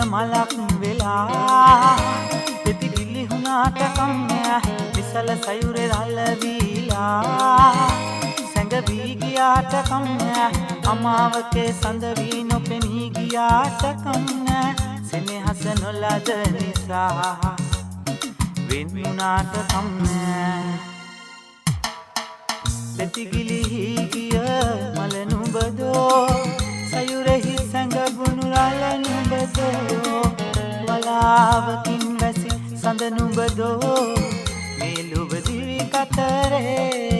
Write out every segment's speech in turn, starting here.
මලක් වෙලා පෙති ගිලි හුණාට කම්මෑ විසල සයුරේ රළ වීලා සැඟවී ගියාට කම්මෑ අමාවකේ සඳ වී නොපෙනී ගියාට කම්මෑ සෙනෙහස නොලද නිසා වෙන් වුණාට කම්මෑ පෙති ගිලි ගිය මල නුඹදෝ සයුරෙහි සැඟවුණු රළ නුඹදෝ වලාවකින් වැසි සඳ නුඹදෝ මේ ලොව දිවි කතරේ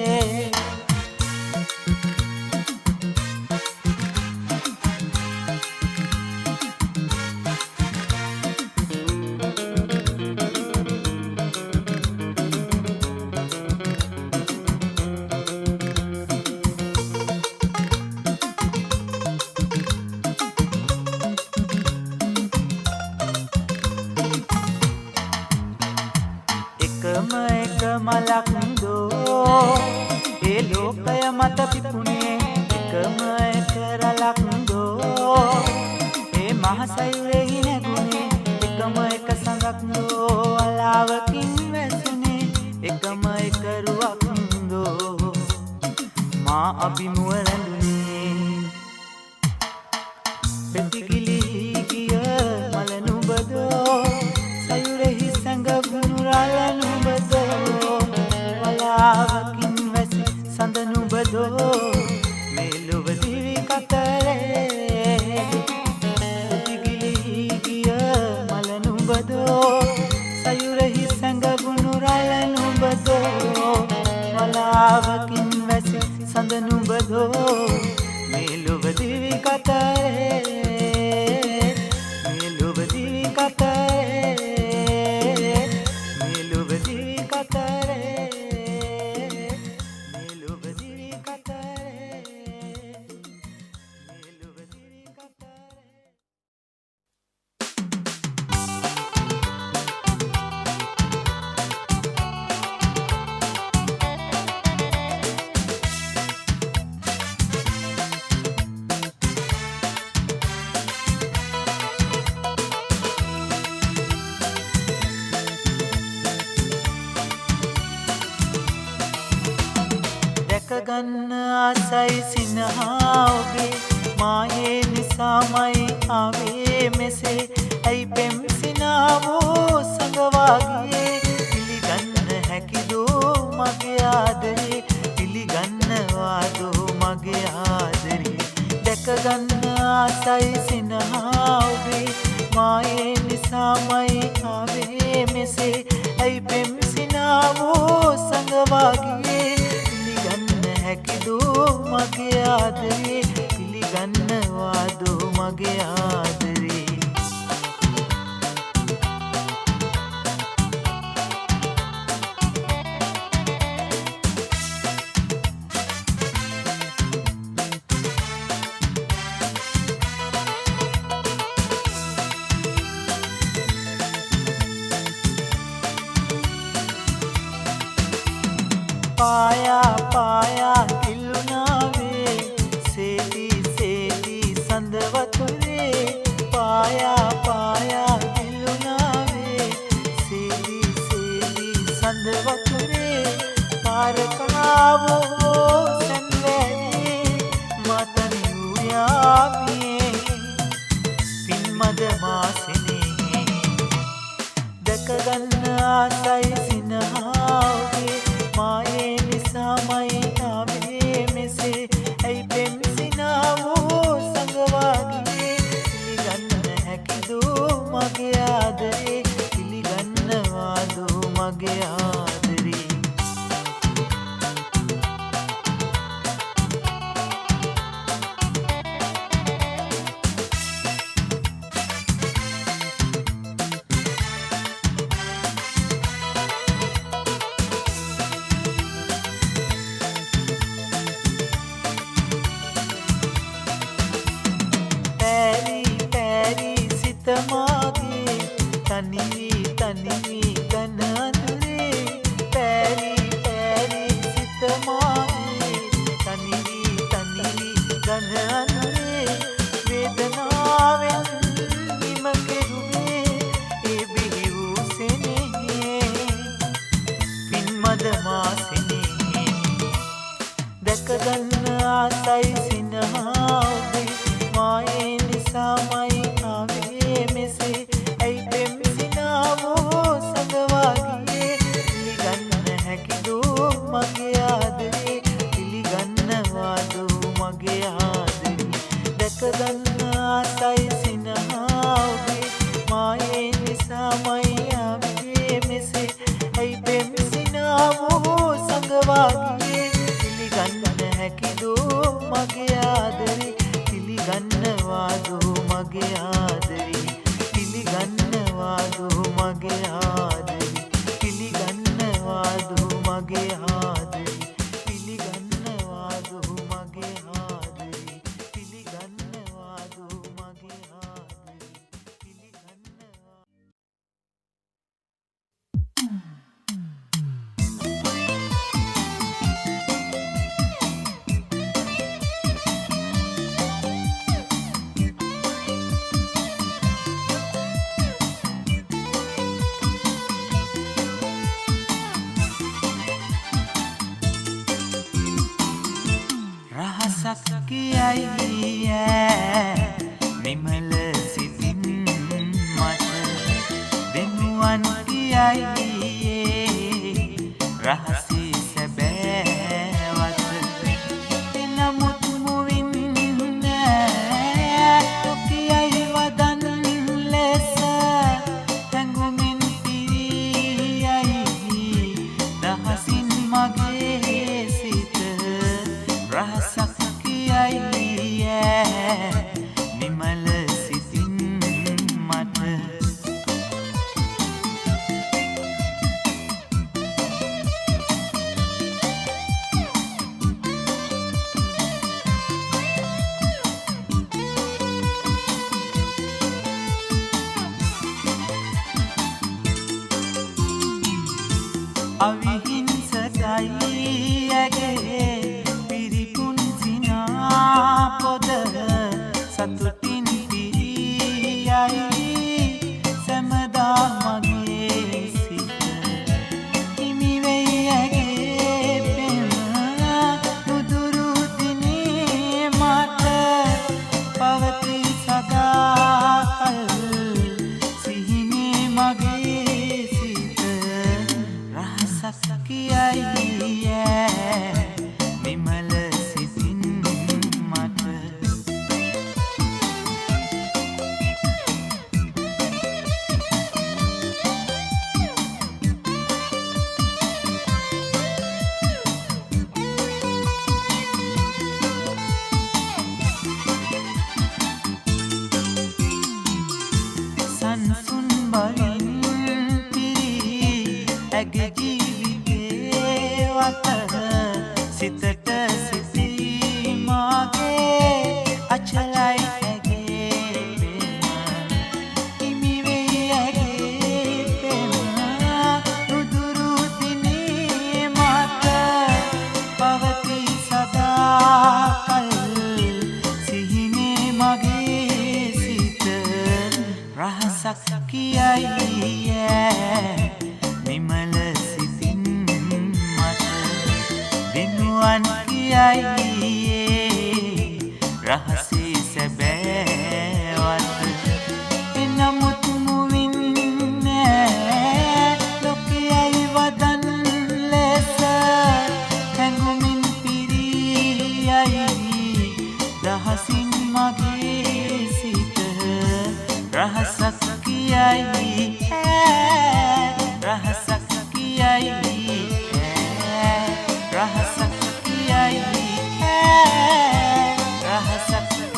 මලක් දෝ ඒ ලෝකය මත පිපුණේ එකම එක රලක් දෝ ඒ මහසයුරෙහි නැගුණේ එකම එක සඳක් දෝ අලාවකින් වැසුනේ එකම එක රුවක් දෝ මා අභිමුව රැඳුනේ පෙතිගිලි ගිය මල නුඹදෝ සයුරෙහි සැඟවුණු රළ නුඹදෝ වලාවකින් වැසි සඳ නුඹදෝ මේ ලොව දිවි කතරේ පෙතිගිලි ගිය මල නුඹදෝ සයුරෙහි සැඟවුණු රළ නුඹදෝ වලාවකින් වැසි සඳ නුඹදෝ මේ ලොව දිවි කතරේ මේ ලොව දිවි කතරේ මේ ලොව දිවි කතරේ ගන්න ආසයි සිනහා ඔබේ මායේ නිසාමයි ආවේ මෙසේ ඇයි පෙම් සිනාවෝ සඟවාගේ පිළිගන්න හැකිදෝ මගේ ආදරේ පිළිගන්නවාදෝ මගේ ආදරේ දැකගන්න ආසයි සිනහා ඔබේ මායේ නිසාමයි ආවේ මෙසේ ඇයි පෙම් සිනාවෝ සඟවාගේ හැකිදෝ මගේ ආදරේ පිළිගන්නවාදෝ මගේ ආදරේ පායා පායා කිල්ලුනාවේ සේදී සේදී සඳ වතුරේ පායා පායා කිල්ලුනාවේ සේදී සේදී සඳ වතුරේ තාරකාවෝ සැන්වැවේ මතනි උයාමියේ පින්මද මාසෙනේ දැකගන්න ආසයි සිනහාවේ මායේ නිසාමයි ආවේ මෙසේ ඇයි පෙම් සිනාවෝ සඟවාගේ පිළිගන්න හැකිදෝ මගේ ආදරේ පිළිගන්නවාදෝ මගේ ආදරේ මද මාසිනේ දැකගන්න ආසයි සිනහා ඔබේ මායේ නිසාමයි ආවේ මෙසේ ඇයි පෙම් සිනාවෝ සඟවාගියේ පිළිගන්න හැකිදෝ මගේ ආදරේ පිළිගන්නවාදෝ මගේ ආදරේ දැකගන්න ආසයි සිනහා ඔබේ මායේ නිසාමයි ආවේ මෙසේ ඇයි පෙම් සිනාවෝ සඟවාගියේ පිළිගන්න හැකිදෝ මගේ ආදරේ පිළිගන්නවාදෝ මගේ ආදරේ පිළිගන්නවාදෝ මගේ ආදරේ පිළිගන්නවාදෝ මගේ ආදරේ පිළිගන්නවාදෝ මගේ ආදරේ පිළිගන්නවාදෝ මගේ ආදරේ පිළිගන්නවා රහසක් කියයි නිමල සිතින් මට දෙනුවන් කියයි රහසේ සැබෑවත එනමුත් මුවින් තොකියයි වදන් ලෙස හැඟුමින් පිරියයි දහසින් මගේ සිත රහසක් කියයි නිමල සිතින් මට අවිහිංසකයි ඇගේ පිරිපුන් සිනා පොද සතුටින් පිරියයි සැමදා මගේ සිත හිමිවෙයි ඇගේ පෙම නුදුරු දිනේ මට පවති සදාකල් සිහිනේ මගේ සිත රහසක් කියයි නිමල සිතින් මට සංසුන් බවින් පිරි ඇගේ ජීවිතේ වත සිතට සිසී මාගේ අචලයි ඇගේ පෙම හිමිවෙයි ඇගේ පෙම නුදුරු දිනේ මට පවති සදාකල් සිහිනේ මගේ සිත රහසක් කියයි නිමල සිතින් මට දිනුවන් කියයි රහසේ සැබෑවත එනමුත් මුවින් ලොකයයි වදන් ලෙස හැඟුමින් පිරියයි දහසින් මගේ සිත රහසක් කියයි රහසක් කියයි රහසක් කියයි රහසක්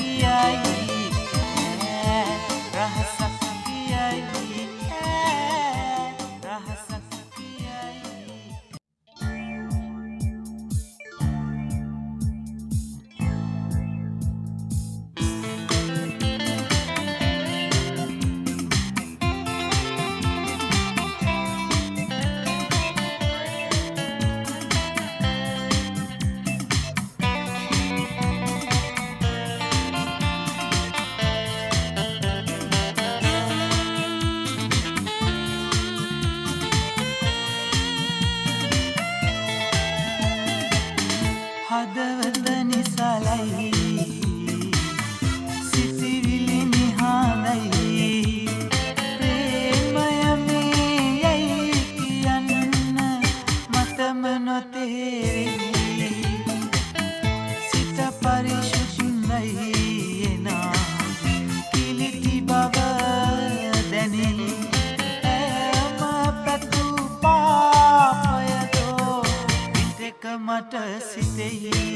මටම නොතේරෙයි සිත පරිශුද්ධයි එනා කිලිටි බව දැනෙයි ඈම පැතු පාපයදෝ විතක මට සිතෙයි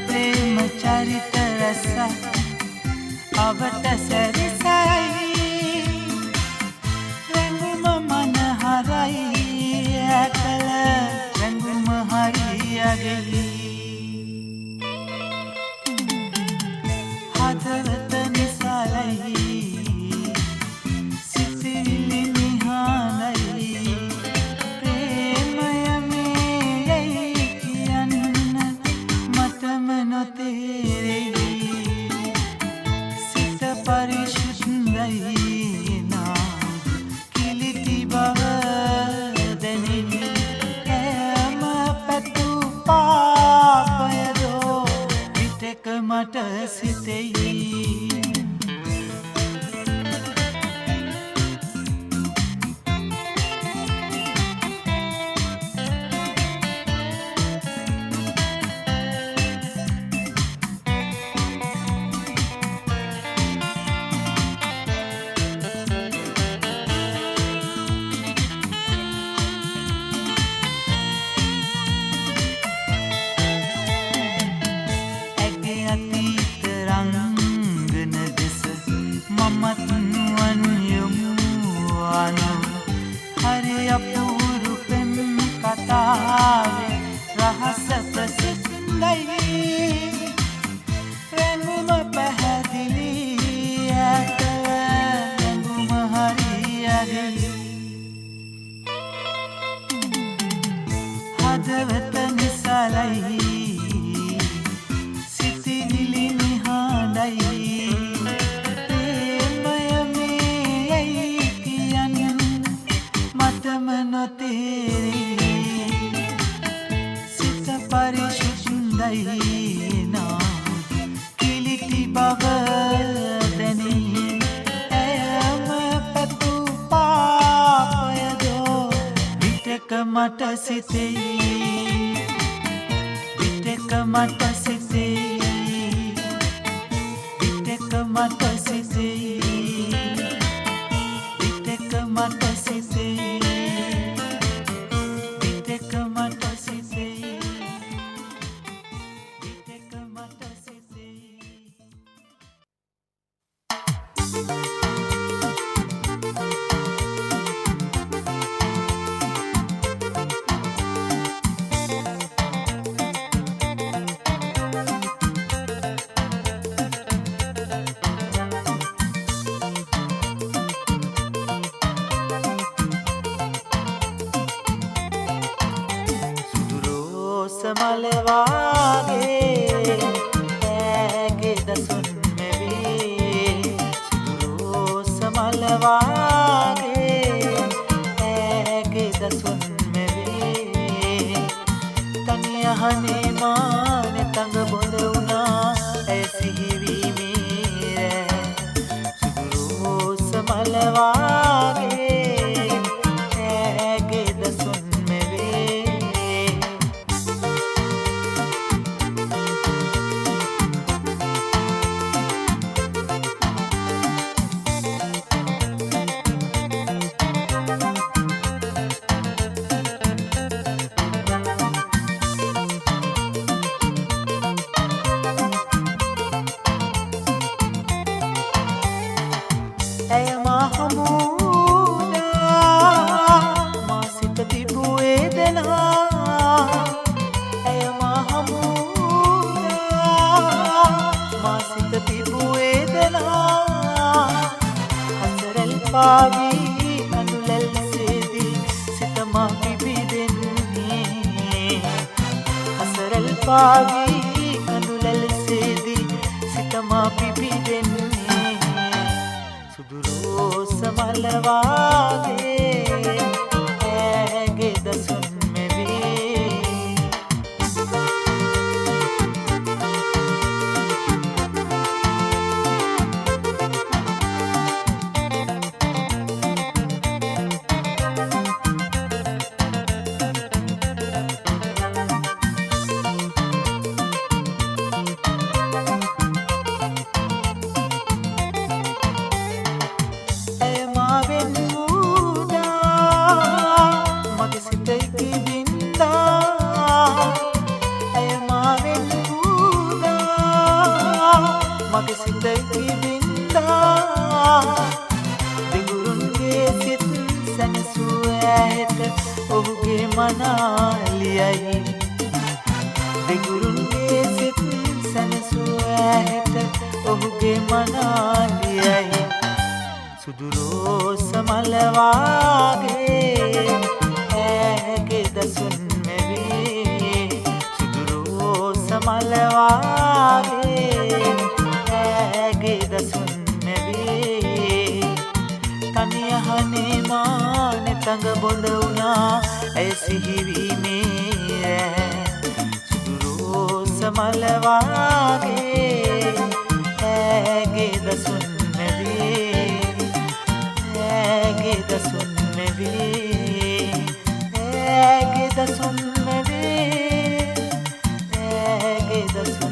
ප්‍රේම චරිත රස අවට සැරිසයි රැඟුම මනහරයි ඇකල රැඟුම හරියගෙයි හදවත නිසලයි සිතිවිලි නිහානයි ප්‍රේමය මේයි කියන්න මටම නොතේරෙයි සිත පරිශුද්ධයි නාද කිලිටි බව දැනෙයි ඈම පැතු පාපයදෝ විතක මට සිතෙයි හරි අපූරු පෙම් කතාවේ රහස ප්‍රසිද්ධයි රැඟුම පැහැදිලි ඇකල රැඟුම හරියගෙයි හදවත නිසලයි සිතිවිලි නිහඬයි නොතේරෙයි සිත පරිශුද්ධයි නාද කිලිටි බව දැනෙයි ඈම පැතු පාපයදෝ විතක මට සිතෙයි විතක මට සිතෙයි විතක මට සිතෙයි විතක මට සිතෙයි මලවාගේ ඇගේ දසුන් මෙවේ සුරෝස මලවාගේ ඇගේ දසුන් මෙවේ තනි අහනේ මානේ තඟ බොඳ වුණා ඇය සිහිවීමේ රැ සුරෝස මලවාගේ ඇගේ දසුන් පාවී කඳුලැල්සේදී සිතමා පිබිදෙන්නේ හසරල් පාවී කඳුලැල්සේදී සිතමා පිබිදෙන්නේ සුදු රෝස මල වාගේ ඇගේ දසුන් මගේ සිතයි විඳා දෙගුරුන්ගේ සිත් සැනසූ ඇයට ඔහුගේ මනාලියයි දෙගුරුන්ගේ සිත් සැනසූ ඇයට ඔහුගේ මනාලියයි සුදු රෝස මල වාගේ ඇගේ දසුන් මෙවේ සුදු රෝස මල වාගේ දසුන් නැවේ තනියහනේ මානෙ තඟ බොඳ වුණා ඇය සිහිවීමේ සුදු රෝස මල වාගේ ඇගේ දසුන් නැවේ ඇගේ දසුන් නැවේ ඇගේ දසුන් නැවේ ඇගේ දසුන්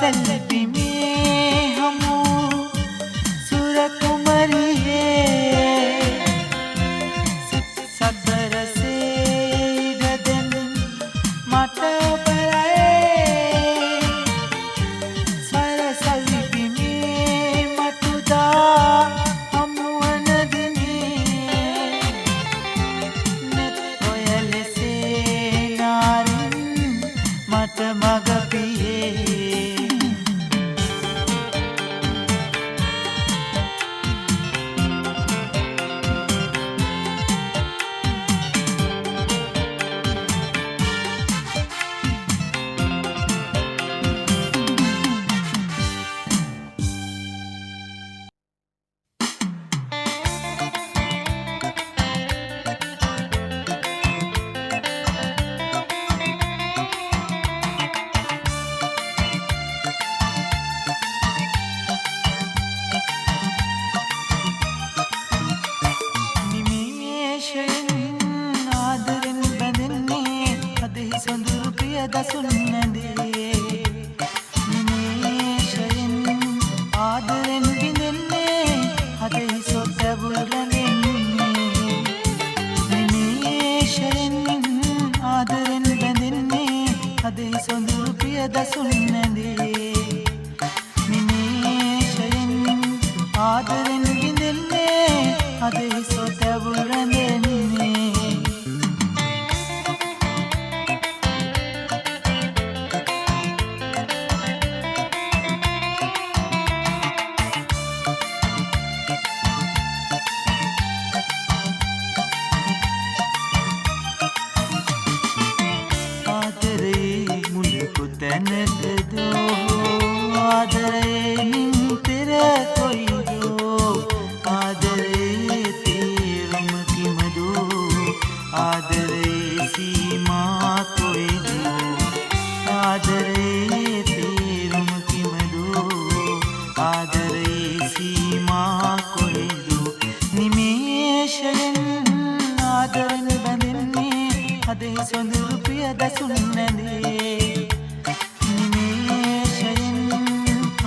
සැල්බිමේ හමු සුර කුමරියේ සතරසේ ඉඩදෙන් මට ඔබලයි සැල්බිමේ මතුදා හමුවන දිනේ නෙත් ඔය ලෙසේ නාරින් මට මග පියේ ආදරෙන් බැඳෙන්නේ අදෙහි සොඳුරු ප්‍රිය දසුන් නැඳේ නිමේෂයෙන් ආදරෙන් බිඳෙන්නේ අදෙහි සොතැබුල් රැඳෙන්නේ නිමේෂයෙන් ආදරෙන් බැඳෙන්නේ අදෙහි සොඳුරු ප්‍රිය දසුන් නැඳේ නිමේෂයෙන් ආදරෙන් බිඳෙන්නේ අදෙහි සොතැබුල් රැඳෙන්නේ ආදරේ මුලකු තැනකදෝ ආදරේ නින් පෙර කොයිදෝ ආදරේ තේරුම කිමදෝ ආදරේ සීමා කොයිදෝ ආදරේ තේරුම කිමදෝ ආදරේ සීමා කොයිදෝ නිමේෂයෙන් ආදරෙන් බැඳෙන්නේ අදෙහි සොඳුරු ප්‍රිය දසුන් නැඳේ නිමේෂයෙන්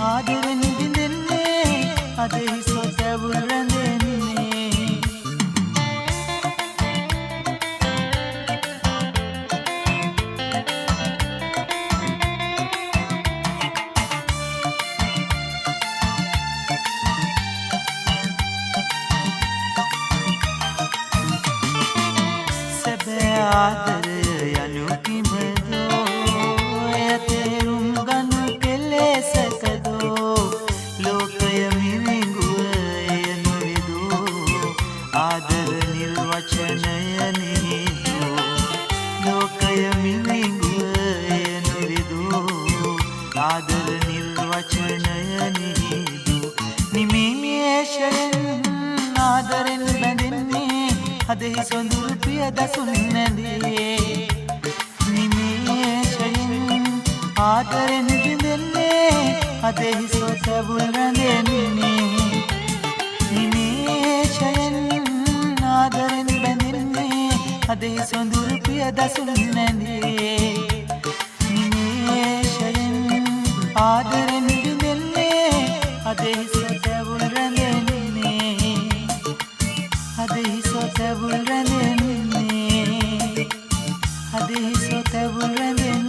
ආදරෙන් බිඳෙන්නේ අදෙහි සොතැබුල් රැඳෙන්නේ සැබෑ ආදරය යනු කිමදෝ එය තේරුම් ගනු කෙලෙසකදෝ ලෝකය මිරිඟුව එය නොවෙදෝ ආදර නිර්වචනය නේදෝ ලෝකය මිරිඟුව එය නොවෙදෝ ආදර නිර්වචනය නේදෝ නිමේෂයෙන් ආදරෙන් බැඳෙන්නේ අදෙහි සොඳුරු ප්‍රිය දසුන් නැඳේ නිමේෂයෙන් ආදරෙන් බිඳෙන්නේ අදෙහි සොතැබුල් රැඳෙන්නේ නිමේෂයෙන් ආදරෙන් බැඳෙන්නේ අදෙහි සොඳුරු ප්‍රිය දසුන් නැඳේ නිමේෂයෙන් ආදරෙන් බිඳෙන්නේ අදෙහි සොතැබුල් රැඳෙන්නේ අදෙහි සොතැබුල් රැඳෙන්නේ අදෙහි සොතැබුල් රැඳෙන්නේ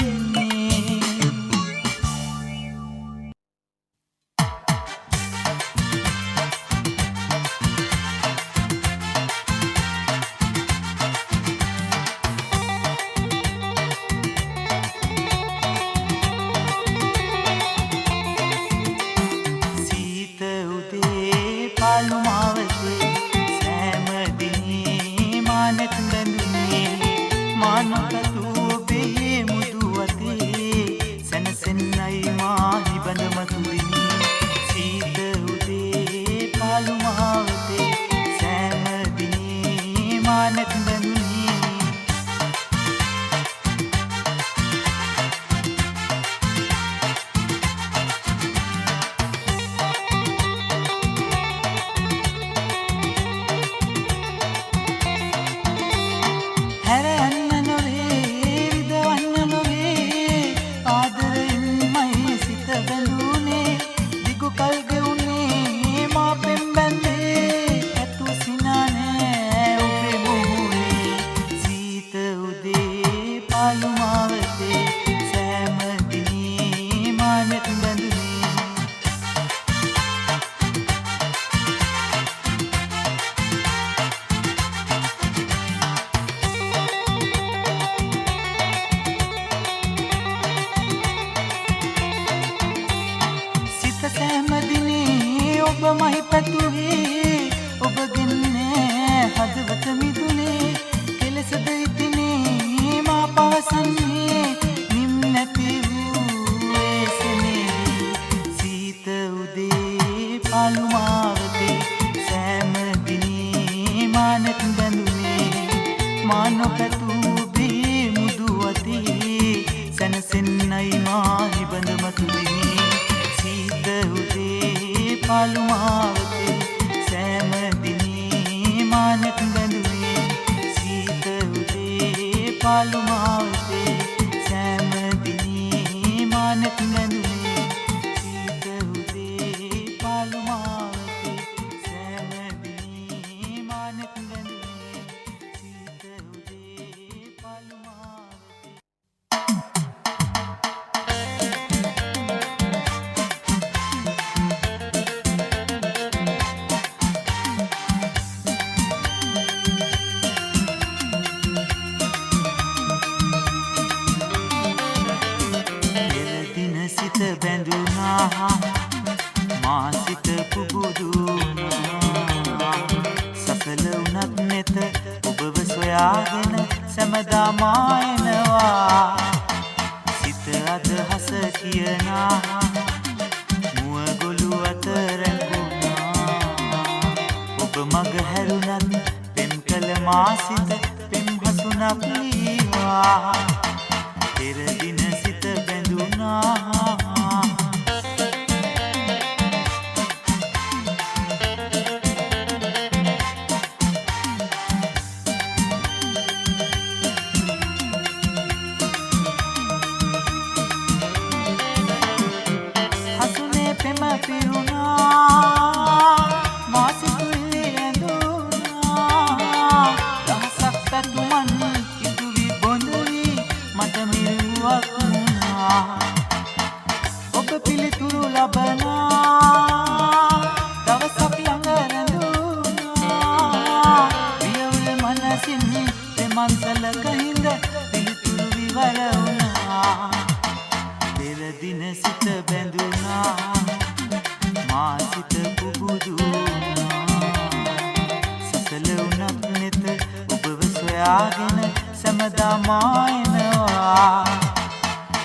ඔබ මහි පැතුවේ ඔබගෙන්නේ හදවත මිදුනේ කෙලෙසද ඉතිනේ මා පවසන්නේ නිම් නැති වූ ඒසනේ සීත උදේ පාළුමාවතේ සෑම දිනේ මානෙත් බැඳුනේ මා නොපැතූ බේ මුදු අතේ සැනසෙන්නයි මා නිබඳ මතුදිනේ සීත උදේ පාළුමාවතේ සෑම දිනේ මානෙත් බැඳුනේ සීත උදේ පාළුමාවතේ සෑම දිනේ මානෙත් බැඳුනේ සීත උදේ පාළුමාවතේ සෑම දිනේ මානෙත් බැඳුනේ සීත උදේ පාළුමාවතේ සිත බැඳුනා මා සිත පුබුදුනා සසල උනත් නෙත ඔබව සොයාගෙන සැමදා මායනවා සිත අදහස කියනා මුව ගොළු අතර රැඳුනා ඔබ මග හැරුණත් පෙම් කළ මා සිත පෙම් හසුනක් ලීවා පෙර දින සිත බැඳුනා හසුනේ පෙම පිරුණා මා සිතුවිලි ඇඳුනා දහසක් පැතුමන් ඉදුවි බොඳුවි මට මිරුවක් වුණා ඔබ පිළිතුරු ලබනා දවසක් ළඟ රැඳුනා වියවුල් මනසින් පෙමන්සලක හිඳ පිළිතුරු විවර වුණා පෙර දින සිත බැඳුනා මා සිත පුබුදුනා සසල උනත් නෙත ඔබව සොයාගෙන සැමදා මායනවා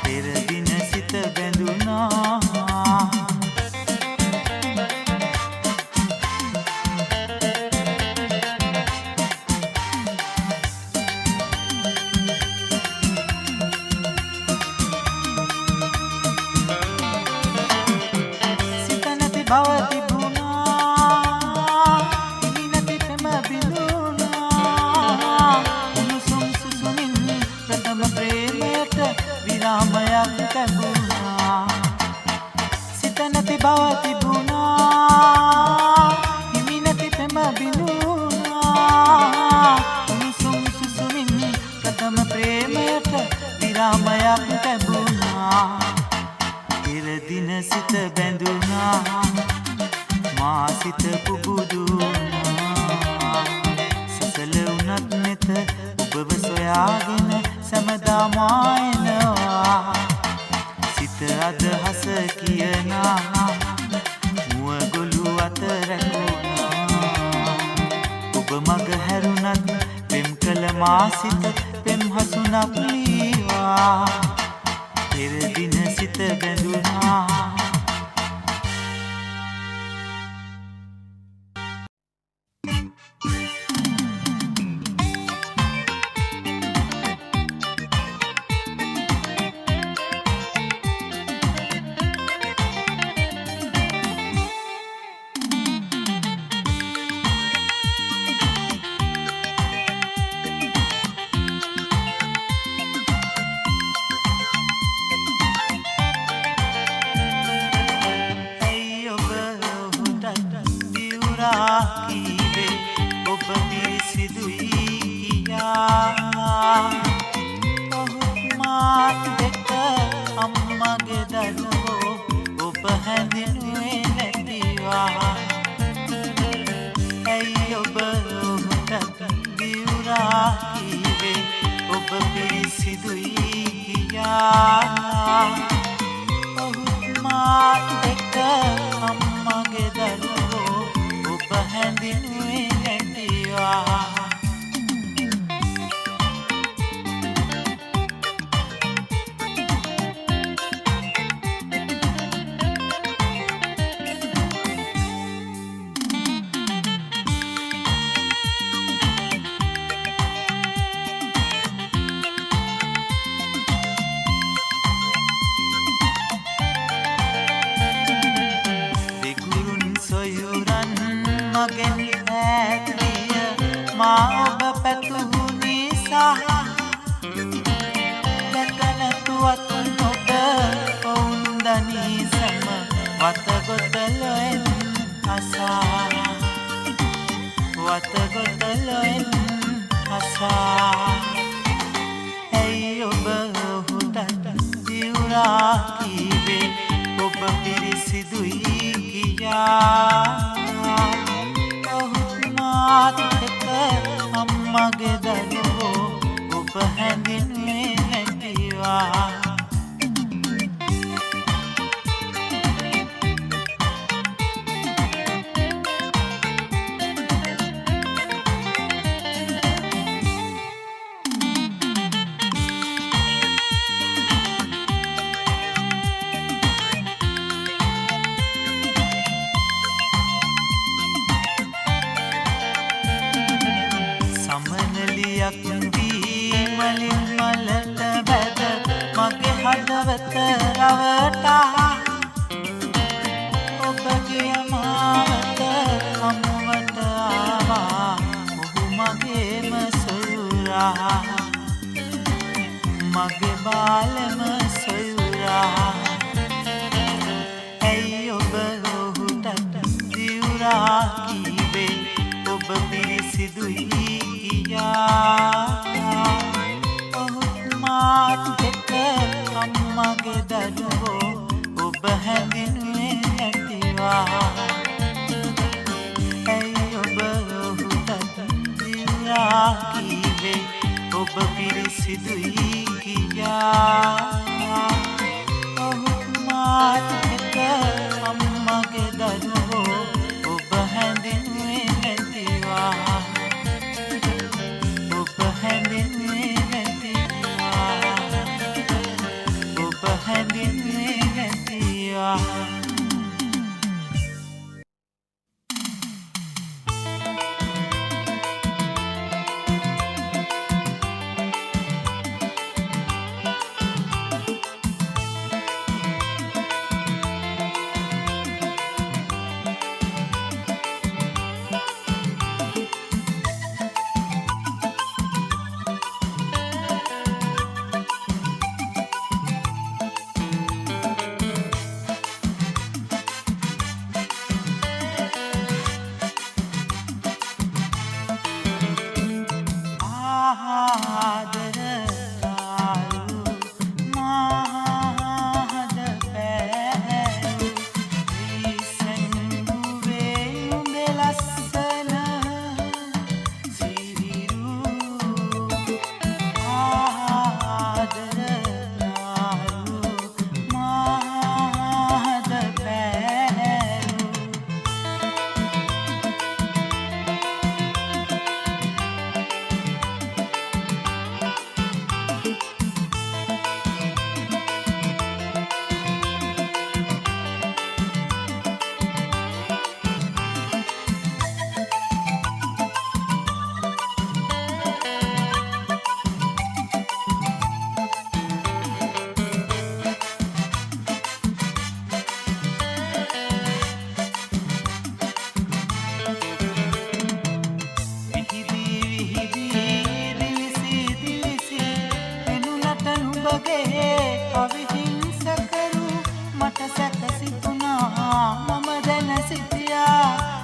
පෙර දින සිත බැඳුනා සිත නැති බව තිබුණා හිමි නැති පෙම බිඳුණා උණුසුම් සුසුමින් ප්‍රථම ප්‍රේමයට විරාමයක් ලැබුණා සිත නැති බව තිබුණා හිමි නැති පෙම බිඳුණා උණුසුම් සුසුමින් ප්‍රථම ප්‍රේමයට විරාමයක් ලැබුණා පෙර දින සිත බැඳුනා මා සිත පුබුදුනා සසල උනත් නෙත ඔබව සොයාගෙන සැමදා මායනවා සිත අදහස කියනා මුව ගොළු අතර රැඳුනා ඔබ මග හැරුණත් පෙම් කළ මා සිත පෙම් හසුනක් ලීවා පෙර දින සිත බැඳුනා කීවේ ඔබ පිරිසිදුයි කියා ඔහුත් මාත් දෙක අම්මගේ දරුවෝ ඔබ හැඳිනුවේ නැතිවා ඇයි ඔබ ඔහුට දිවුරා කීවේ ඔබ පිරිසිදුයි කියා ඔහුත් මාත් දෙක අම්මගේ දරුවෝ හැඳින්ුවේ නැතිවා මගෙන් ඈත්විය මා ඔබ පැතුණු නිසා දැක නැතුවත් ඔබ ඔවුන් දනී සැම වතගොතලොෙන් අසා වතගොතලොෙන් අසා ඇයි ඔබ ඔහුටත් දිවුරා කීවේ ඔබ පිරිසිදුයි කියා අම්මගේ දරුවෝ ඔබ හැඳින්ුවේ නැතිවා මලින් මලට බැද මගේ හදවත රවටා ඔබගේ මාවත හමුවට ආවා ඔහු මගේම සොයුරා මගේ බාලම සොයුරා ඇයි ඔබ ඔහුටත් දිවුරා කීවේ ඔබ පිරිසිදුයි කියා මාත් එක්ක අම්මගේ දරුවෝ ඔබ හැඳින්ුවේ නැතිවා ඇයි ඔබ ඔහුටත් දිවුරා කීවේ ඔබ පිරිසිදුයි කියා ඔහුත් මාත් එක්ක අම්මගේ දරුවෝ ඔබ හැඳින්ුවේ නැතිවා ඔබ හැඳින්ුවේ හැඳින්ුවේ නැතිවා අවිහිංසකරු මට සැකසිතුනා මම දැන සිටියා